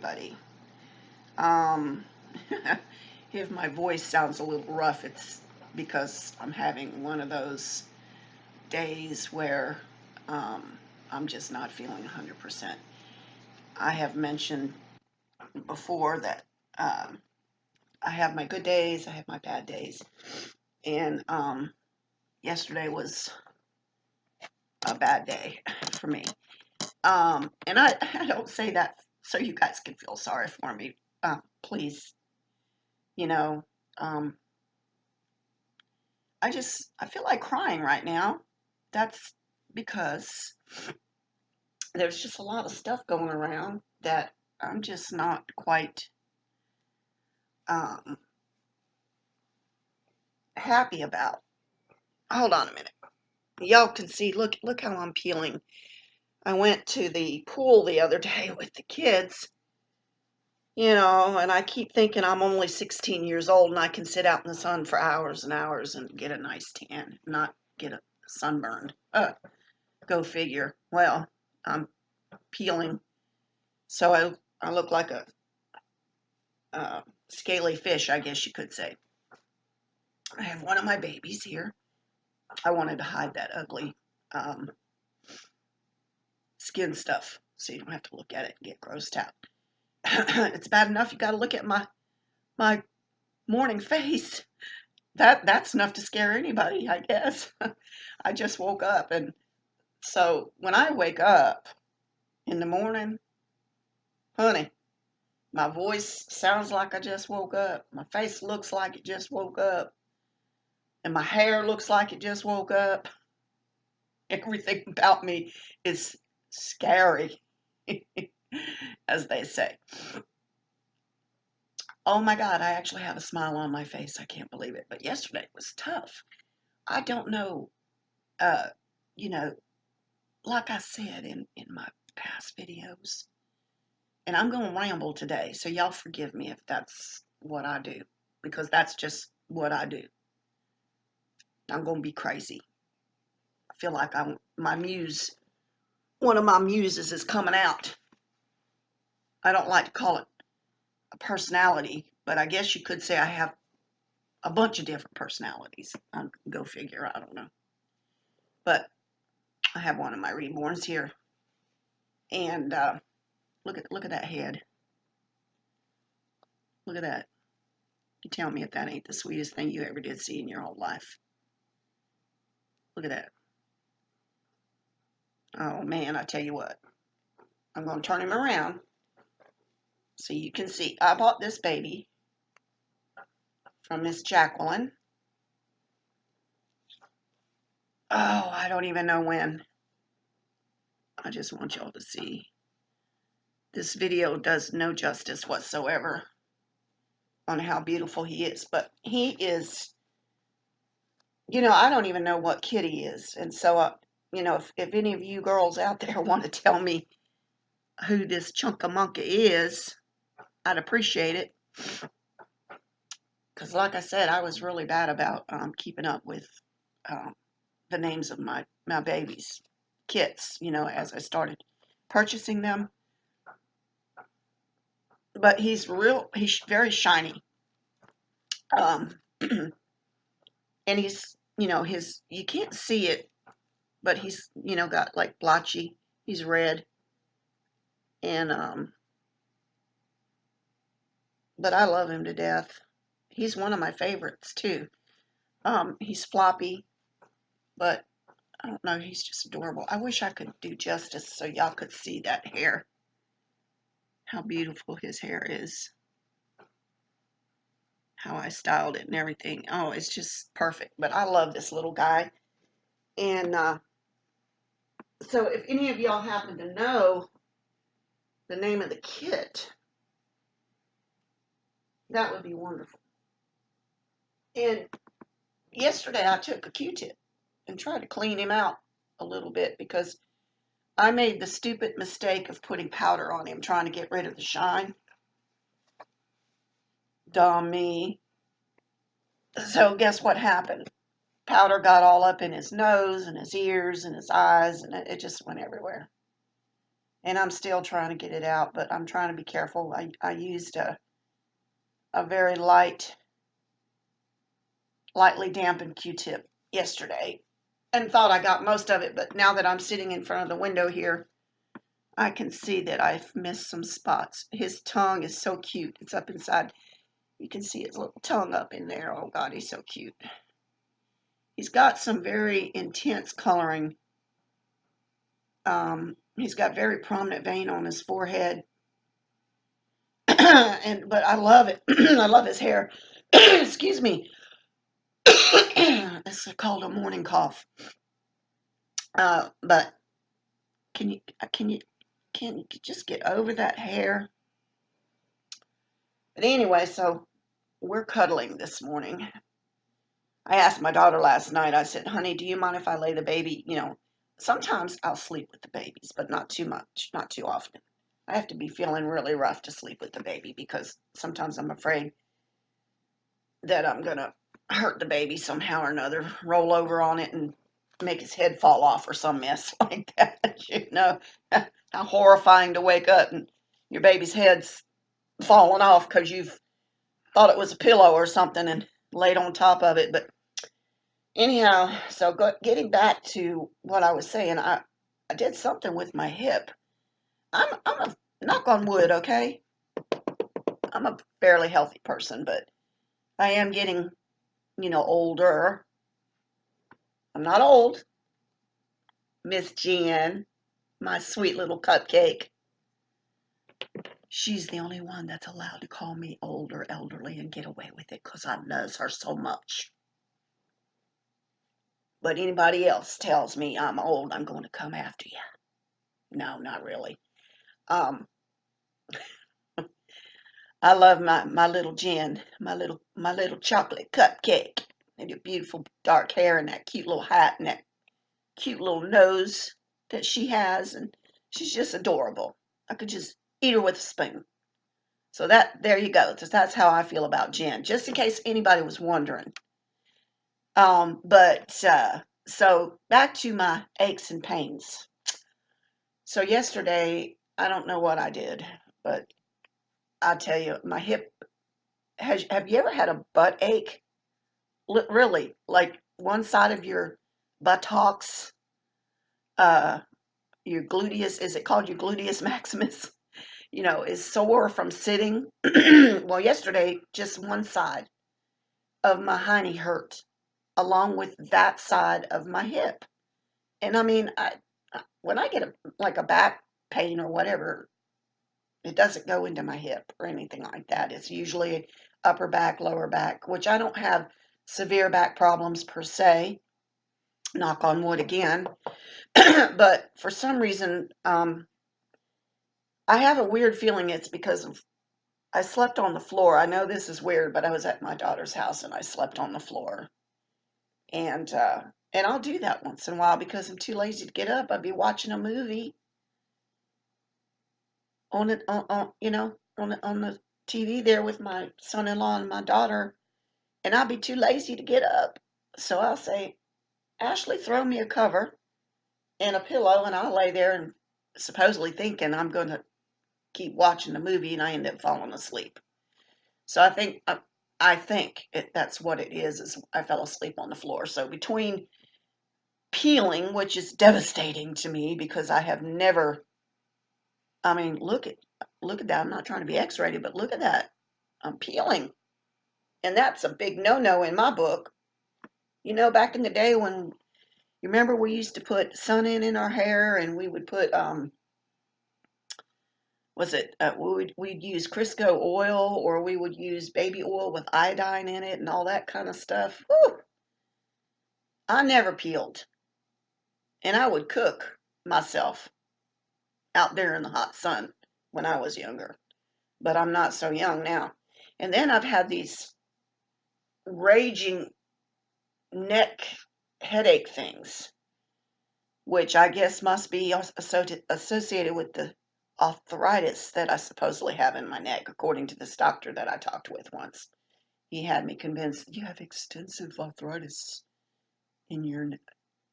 everybody. Um, if my voice sounds a little rough, it's because I'm having one of those days where I'm just not feeling 100%. I have mentioned before that I have my good days, I have my bad days, and yesterday was a bad day for me. And I don't say that so you guys can feel sorry for me. Please, you know, um, I feel like crying right now. That's because there's just a lot of stuff going around that I'm just not quite um, happy about. Hold on a minute. Y'all can see, look how I'm peeling. I went to the pool the other day with the kids, and I keep thinking I'm only 16 years old and I can sit out in the sun for hours and hours and get a nice tan, not get a sunburned. Go figure. Well, I'm peeling, so I look like a scaly fish, I guess you could say. I have one of my babies here. I wanted to hide that ugly um, skin stuff so you don't have to look at it and get grossed out. It's bad enough you got to look at my morning face. That's enough to scare anybody, I guess. I just woke up, and so when I wake up in the morning, honey, my voice sounds like I just woke up. My face looks like it just woke up. And my hair looks like it just woke up. Everything about me is scary, as they say. Oh my God, I actually have a smile on my face. I can't believe it. But yesterday was tough. I don't know, uh, you know, like I said in my past videos, and I'm going to ramble today, so y'all forgive me if that's what I do, because that's just what I do. I'm going to be crazy. I feel like one of my muses is coming out. I don't like to call it a personality, but I guess you could say I have a bunch of different personalities. Go figure, I don't know. But I have one of my reborns here, and look at that head. Look at that. You tell me if that ain't the sweetest thing you ever did see in your whole life. Look at that. Oh man, I tell you what. I'm going to turn him around so you can see. I bought this baby from Miss Jacqueline. Oh, I don't even know when. I just want y'all to see. This video does no justice whatsoever on how beautiful he is, but he is, I don't even know what kid he is. And so, if any of you girls out there want to tell me who this chunkamunka is, I'd appreciate it. Because like I said, I was really bad about keeping up with um, the names of my babies, kits, as I started purchasing them. But he's very shiny. Um, and he's, you can't see it, but he's, got like blotchy, he's red. And, but I love him to death. He's one of my favorites too. He's floppy, but I don't know, he's just adorable. I wish I could do justice so y'all could see that hair. How beautiful his hair is. How I styled it and everything. Oh, it's just perfect. But I love this little guy. And so if any of y'all happen to know the name of the kit, that would be wonderful. And yesterday I took a Q-tip and tried to clean him out a little bit because I made the stupid mistake of putting powder on him, trying to get rid of the shine. Dumb me. So guess what happened? Powder got all up in his nose and his ears and his eyes, and it just went everywhere. and I'm still trying to get it out, but I'm trying to be careful. I used a very lightly dampened Q-tip yesterday and thought I got most of it, but now that I'm sitting in front of the window here, I can see that I've missed some spots. His tongue is so cute. It's up inside. You can see his little tongue up in there. Oh God, he's so cute. He's got some very intense coloring. He's got very prominent vein on his forehead. But I love it. I love his hair. Excuse me. It's called a morning cough. But can you just get over that hair? But anyway, so we're cuddling this morning. I asked my daughter last night, I said, honey, do you mind if I lay the baby? Sometimes I'll sleep with the babies, but not too much, not too often. I have to be feeling really rough to sleep with the baby because sometimes I'm afraid that I'm going to hurt the baby somehow or another, roll over on it and make his head fall off or some mess like that. How horrifying to wake up and your baby's head's falling off because you've thought it was a pillow or something and laid on top of it. But anyhow, so getting back to what I was saying, I did something with my hip. I'm a knock on wood, okay? I'm a fairly healthy person, but I am getting, older. I'm not old. Miss Jen, my sweet little cupcake. She's the only one that's allowed to call me old or elderly and get away with it because I loves her so much. But anybody else tells me I'm old, I'm going to come after you. No, not really. Um, I love my little Jen, my little chocolate cupcake, and your beautiful dark hair and that cute little hat and that cute little nose that she has, and she's just adorable. I could just eat her with a spoon. So there you go. That's how I feel about Jen. Just in case anybody was wondering. So back to my aches and pains. So yesterday, I don't know what I did, but I tell you, my hip. Have you ever had a butt ache? Really, like one side of your buttocks, uh, your gluteus, is it called your gluteus maximus? Is sore from sitting. Well, yesterday, just one side of my hiney hurt, along with that side of my hip. And I mean, when I get like a back pain or whatever, it doesn't go into my hip or anything like that. It's usually upper back, lower back, which I don't have severe back problems per se. Knock on wood again. But for some reason, I have a weird feeling it's because I slept on the floor. I know this is weird, but I was at my daughter's house and I slept on the floor. And I'll do that once in a while because I'm too lazy to get up. I'd be watching a movie on it on the TV there with my son-in-law and my daughter, and I'll be too lazy to get up. So I'll say, Ashley, throw me a cover and a pillow, and I'll lay there and supposedly thinking I'm going to keep watching the movie, and I end up falling asleep. So I think that's what it is I fell asleep on the floor. So between peeling, which is devastating to me because I have never, I mean, look at that. I'm not trying to be X-rated, but look at that. I'm peeling. And that's a big no-no in my book. Back in the day when, you remember we used to put sun in our hair and we would put, we'd use Crisco oil or we would use baby oil with iodine in it and all that kind of stuff. Whew, I never peeled. And I would cook myself out there in the hot sun when I was younger. But I'm not so young now. And then I've had these raging neck headache things, which I guess must be associated with the arthritis that I supposedly have in my neck, according to this doctor that I talked with once. He had me convinced you have extensive arthritis in your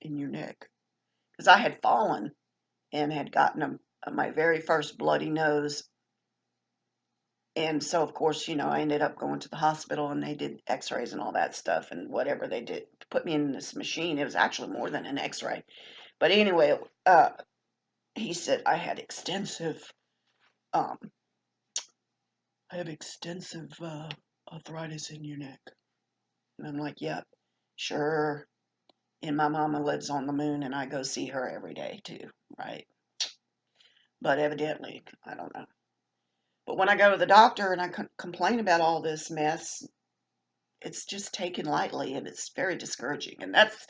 neck, because I had fallen and had gotten my very first bloody nose. And so, of course, I ended up going to the hospital and they did x-rays and all that stuff and whatever they did to put me in this machine. It was actually more than an x-ray. But anyway, he said um, I have extensive arthritis in your neck. And I'm like, yep, sure. And my mama lives on the moon and I go see her every day too, right? But evidently, I don't know. But when I go to the doctor and I complain about all this mess, it's just taken lightly and it's very discouraging. And that's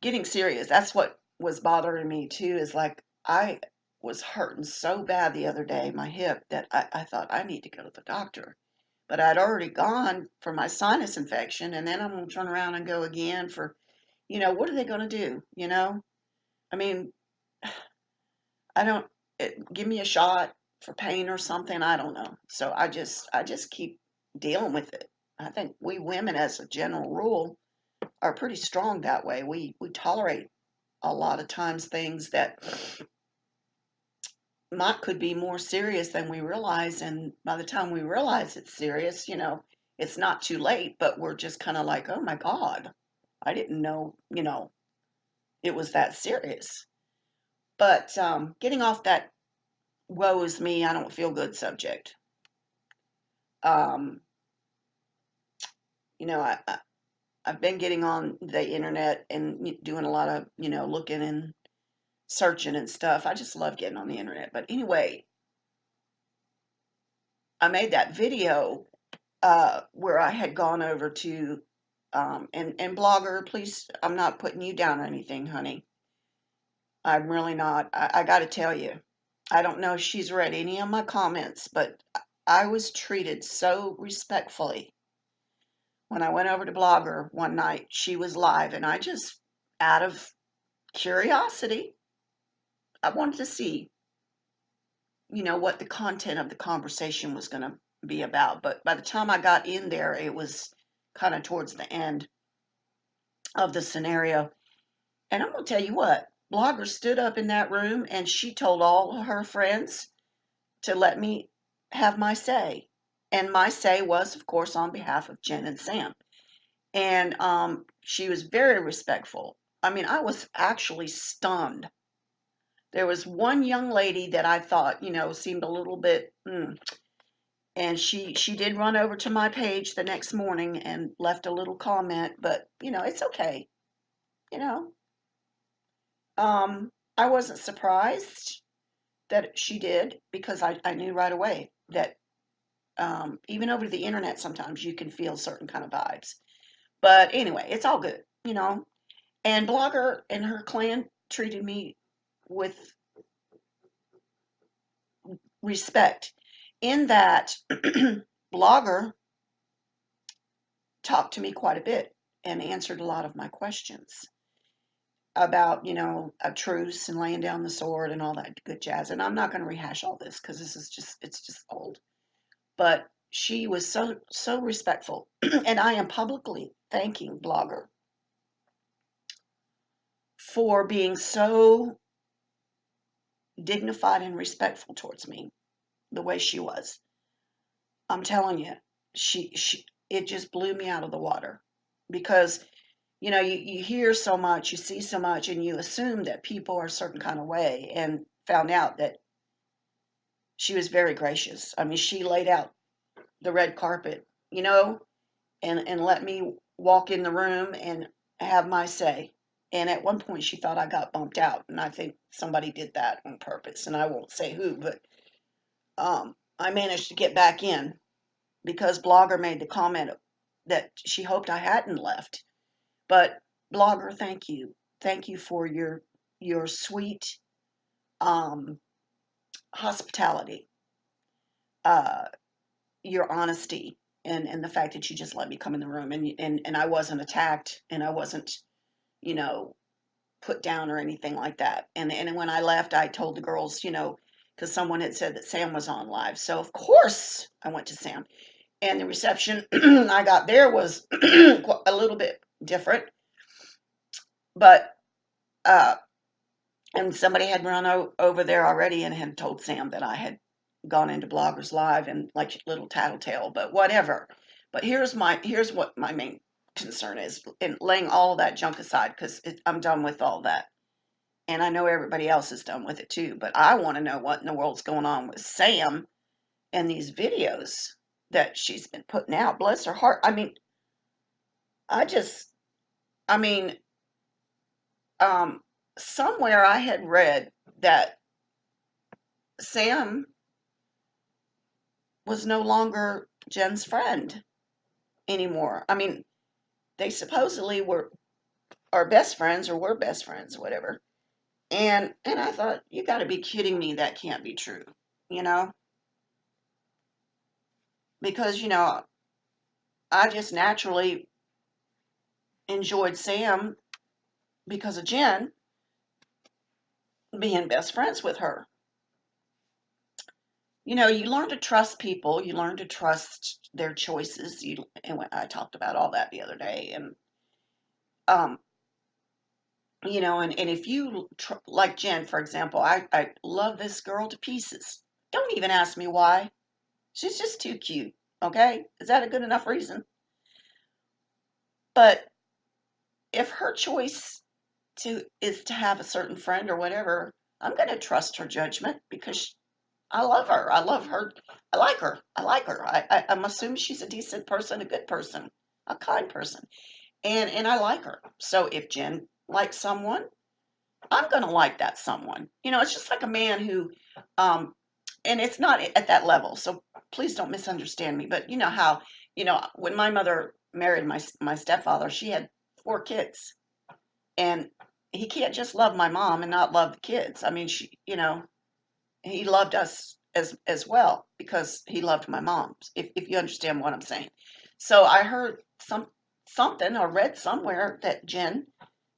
getting serious. That's what was bothering me too, is like I was hurting so bad the other day, my hip, that I thought I need to go to the doctor. But I'd already gone for my sinus infection, and then I'm going to turn around and go again for, what are they going to do? I mean, I don't, give me a shot for pain or something. I don't know. So I just keep dealing with it. I think we women, as a general rule, are pretty strong that way. We tolerate a lot of times things that might could be more serious than we realize, and by the time we realize it's serious, it's not too late, but we're just kind of like, oh my God, I didn't know, it was that serious. But getting off that woe is me, I don't feel good subject. Um, I've been getting on the internet and doing a lot of, looking and searching and stuff. I just love getting on the internet. But anyway, I made that video where I had gone over to, and Blogger, please, I'm not putting you down or anything, honey. I'm really not. I got to tell you, I don't know if she's read any of my comments, but I was treated so respectfully when I went over to Blogger one night. She was live, and I just, out of curiosity, I wanted to see, what the content of the conversation was going to be about. But by the time I got in there, it was kind of towards the end of the scenario. And I'm going to tell you what, Blogger stood up in that room and she told all her friends to let me have my say. And my say was, of course, on behalf of Jen and Sam. And she was very respectful. I mean, I was actually stunned. There was one young lady that I thought, seemed a little bit, and she did run over to my page the next morning and left a little comment, but it's okay. You know, I wasn't surprised that she did because I knew right away that even over the internet sometimes you can feel certain kind of vibes. But anyway, it's all good. And Blogger and her clan treated me with respect in that Blogger talked to me quite a bit and answered a lot of my questions about, a truce and laying down the sword and all that good jazz. And I'm not going to rehash all this because it's just old. But she was so respectful. And I am publicly thanking Blogger for being so dignified and respectful towards me the way she was. I'm telling you, she it just blew me out of the water because you hear so much, you see so much, and you assume that people are a certain kind of way, and found out that she was very gracious. I mean, she laid out the red carpet, and let me walk in the room and have my say. And at one point, she thought I got bumped out, and I think somebody did that on purpose. And I won't say who, but I managed to get back in because Blogger made the comment that she hoped I hadn't left. But Blogger, thank you for your sweet um, hospitality, uh, your honesty, and the fact that you just let me come in the room and I wasn't attacked and I wasn't, you know, put down or anything like that. And when I left, I told the girls, because someone had said that Sam was on live. So of course I went to Sam. And the reception I got there was a little bit different, but uh, And somebody had run over there already and had told Sam that I had gone into Bloggers Live and like little tattletale, but whatever. But here's what my main concern is in laying all of that junk aside because I'm done with all that. And I know everybody else is done with it too, but I want to know what in the world's going on with Sam and these videos that she's been putting out. Bless her heart. I mean, I just, I mean, um, somewhere I had read that Sam was no longer Jen's friend anymore. I mean, they supposedly are best friends or were best friends, whatever. And I thought, you got to be kidding me. That can't be true, you know, because I just naturally enjoyed Sam because of Jen being best friends with her. You learn to trust people, you learn to trust their choices. I talked about all that the other day, and um, and if you like Jen, for example, I love this girl to pieces. Don't even ask me why. She's just too cute. Okay, is that a good enough reason? But if her choice to is to have a certain friend or whatever, I'm going to trust her judgment because I love her. I love her. I like her. I like her. I'm assuming she's a decent person, a good person, a kind person, and I like her. So if Jen likes someone, I'm going to like that someone. It's just like a man who, um, and it's not at that level. So please don't misunderstand me. But you know how, when my mother married my stepfather, she had 4 kids, and he can't just love my mom and not love the kids. I mean, he loved us as well because he loved my mom. If you understand what I'm saying. So I heard something or read somewhere that Jen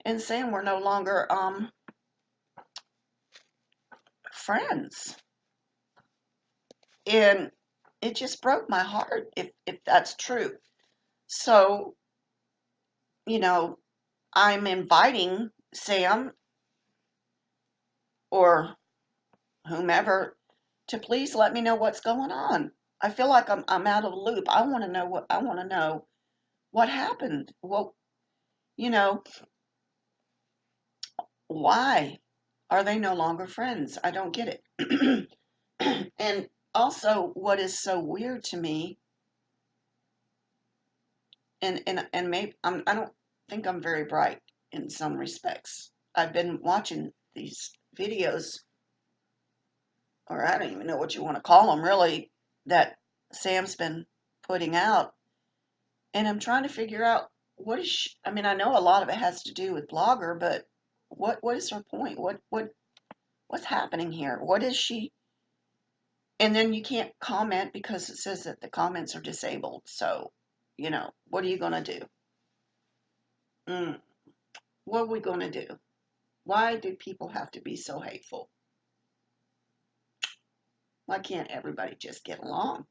and Sam were no longer friends, and it just broke my heart if that's true. So you know I'm inviting Sam or whomever to please let me know what's going on. I feel like I'm out of the loop. I want to know what happened. Well, you know, why are they no longer friends? I don't get it. And also what is so weird to me, and maybe I don't think I'm very bright in some respects. I've been watching these videos, or I don't even know what you want to call them really, that Sam's been putting out, and I'm trying to figure out what is she, I mean, I know a lot of it has to do with Blogger, but what is her point? What's happening here? What is she? And then you can't comment because it says that the comments are disabled. So, what are you going to do? Mm, what are we going to do? Why do people have to be so hateful? Why can't everybody just get along?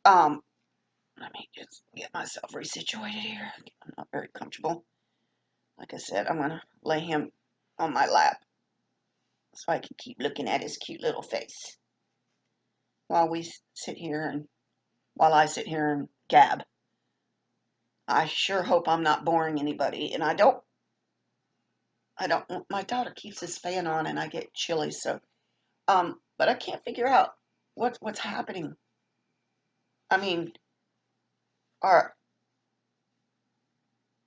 Um, Let me just get myself resituated here. I'm not very comfortable. Like I said, I'm going to lay him on my lap so I can keep looking at his cute little face while we sit here and while I sit here and gab. I sure hope I'm not boring anybody, and I don't. My daughter keeps this fan on, and I get chilly. So, but I can't figure out what's happening. I mean, are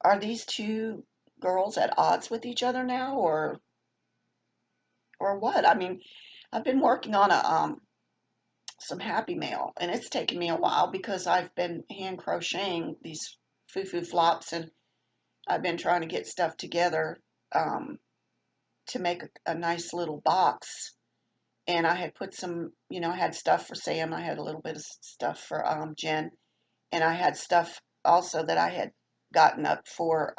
are these two girls at odds with each other now, or what? I mean, I've been working on a some Happy Mail, and it's taken me a while because I've been hand crocheting these foo flops, and I've been trying to get stuff together um, to make a nice little box. And I had put some, I had stuff for Sam. I had a little bit of stuff for Jen, and I had stuff also that I had gotten up for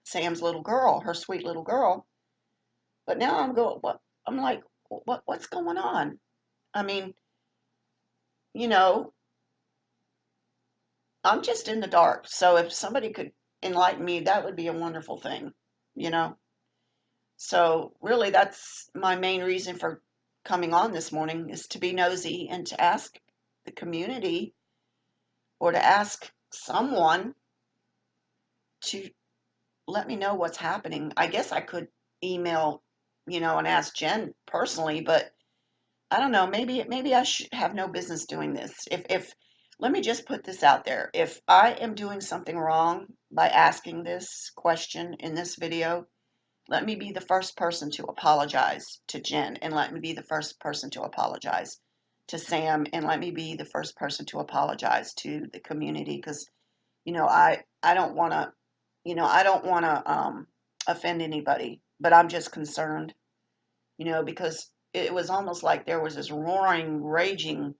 Sam's little girl, her sweet little girl. But now I'm going, what? I'm like, what's going on? I mean, you know, I'm just in the dark. So if somebody could enlighten me, that would be a wonderful thing. you know. So really, that's my main reason for coming on this morning, is to be nosy and to ask the community, or to ask someone to let me know what's happening. I guess I could email, and ask Jen personally, but I don't know. Maybe I should have no business doing this. If let me just put this out there. If I am doing something wrong by asking this question in this video, let me be the first person to apologize to Jen, and let me be the first person to apologize to Sam, and let me be the first person to apologize to the community, because I don't want to, offend anybody, but I'm just concerned, because it was almost like there was this roaring, raging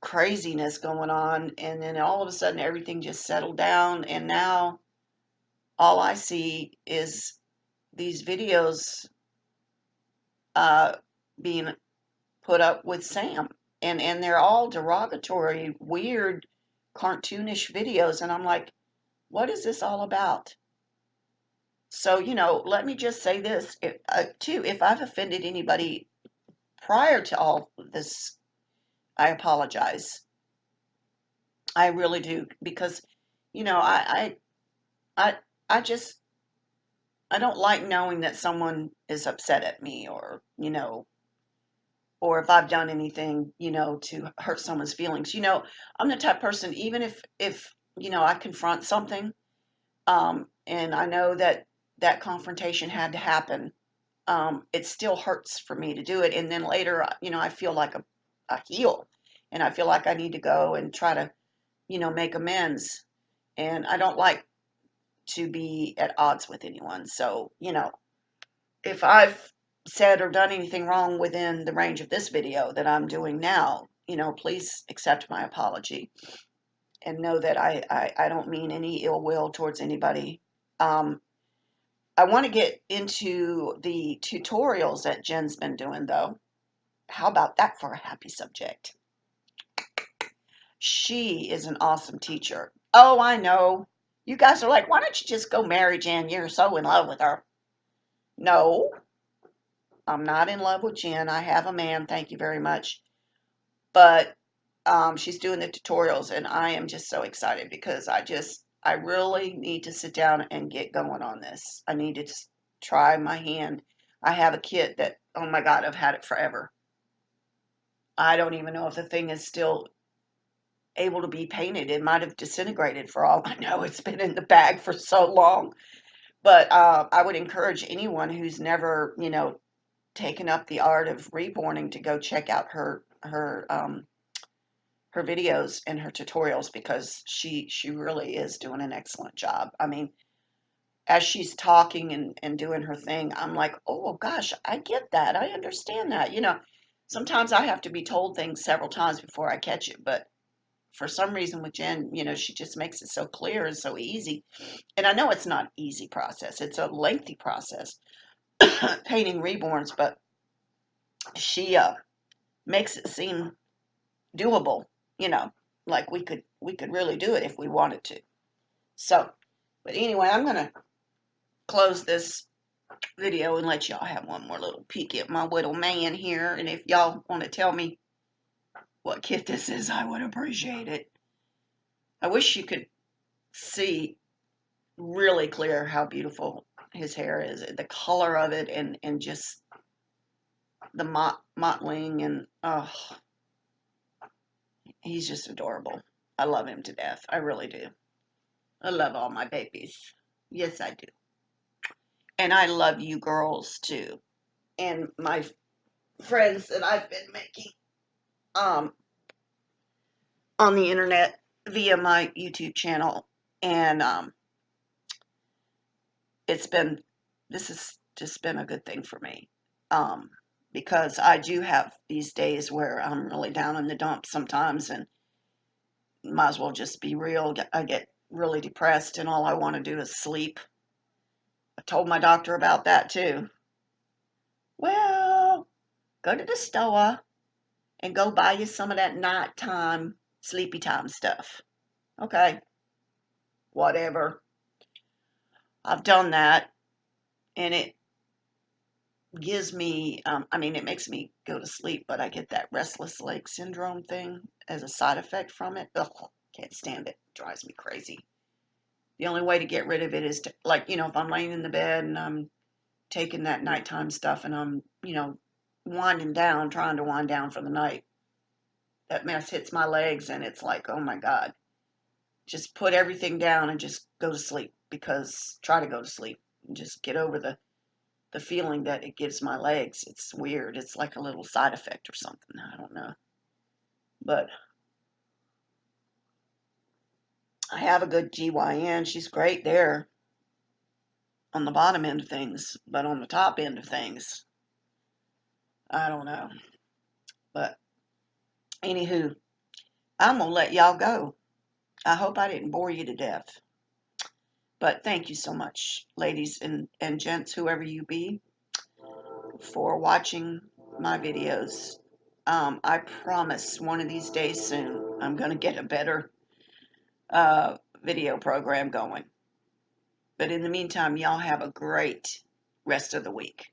craziness going on, and then all of a sudden everything just settled down, and now all I see is these videos uh, being put up with Sam, and they're all derogatory, weird, cartoonish videos, and I'm like, what is this all about? So, let me just say this, too. If I've offended anybody prior to all this, I apologize. I really do, because, I, I, I just, I don't like knowing that someone is upset at me, or if I've done anything, to hurt someone's feelings. I'm the type of person, even if I confront something, and I know that that confrontation had to happen, it still hurts for me to do it. And then later, I feel like a heel, and I feel like I need to go and try to, make amends. And I don't like to be at odds with anyone. So, if I've said or done anything wrong within the range of this video that I'm doing now, please accept my apology, and know that I don't mean any ill will towards anybody. Um, I want to get into the tutorials that Jen's been doing, though. How about that for a happy subject? She is an awesome teacher. Oh, I know. You guys are like, why don't you just go marry Jen? You're so in love with her. No, I'm not in love with Jen. I have a man, thank you very much. But she's doing the tutorials, and I am just so excited, because I really need to sit down and get going on this. I need to just try my hand. I have a kit that, oh my God, I've had it forever. I don't even know if the thing is still able to be painted. It might have disintegrated for all I know. It's been in the bag for so long. But I would encourage anyone who's never, taken up the art of reborning to go check out her videos and her tutorials, because she really is doing an excellent job. I mean, as she's talking and doing her thing, I'm like, oh gosh, I get that. I understand that. Sometimes I have to be told things several times before I catch it, but for some reason with Jen, she just makes it so clear and so easy. And I know it's not an easy process. It's a lengthy process, painting reborns, but she makes it seem doable, you know, like we could really do it if we wanted to. So, but anyway, I'm going to close this video and let y'all have one more little peek at my little man here. And if y'all want to tell me what kit this is, I would appreciate it. I wish you could see really clear how beautiful his hair is, the color of it, and just the mottling, and oh, he's just adorable. I love him to death. I really do. I love all my babies. Yes, I do. And I love you girls too. And my friends that I've been making um on the internet via my YouTube channel. And it's been this has just been a good thing for me. Um because I do have these days where I'm really down in the dumps sometimes, and might as well just be real. I get really depressed, and all I want to do is sleep. I told my doctor about that too. Well, go to the store and go buy you some of that nighttime, sleepy time stuff. Okay, whatever. I've done that. and it gives me, I mean, it makes me go to sleep, but I get that restless leg syndrome thing as a side effect from it. Ugh, can't stand it. Drives me crazy. The only way to get rid of it is to, like, if I'm laying in the bed and I'm taking that nighttime stuff and I'm, winding down, trying to wind down for the night, that mess hits my legs and it's like, oh my God, just put everything down and just go to sleep, because try to go to sleep and just get over the feeling that it gives my legs. It's weird. It's like a little side effect or something. I don't know. But I have a good GYN. She's great there on the bottom end of things, but on the top end of things, I don't know. But anywho, I'm going to let y'all go. I hope I didn't bore you to death. But thank you so much, ladies and gents, whoever you be, for watching my videos. I promise one of these days soon, I'm going to get a better video program going. But in the meantime, y'all have a great rest of the week.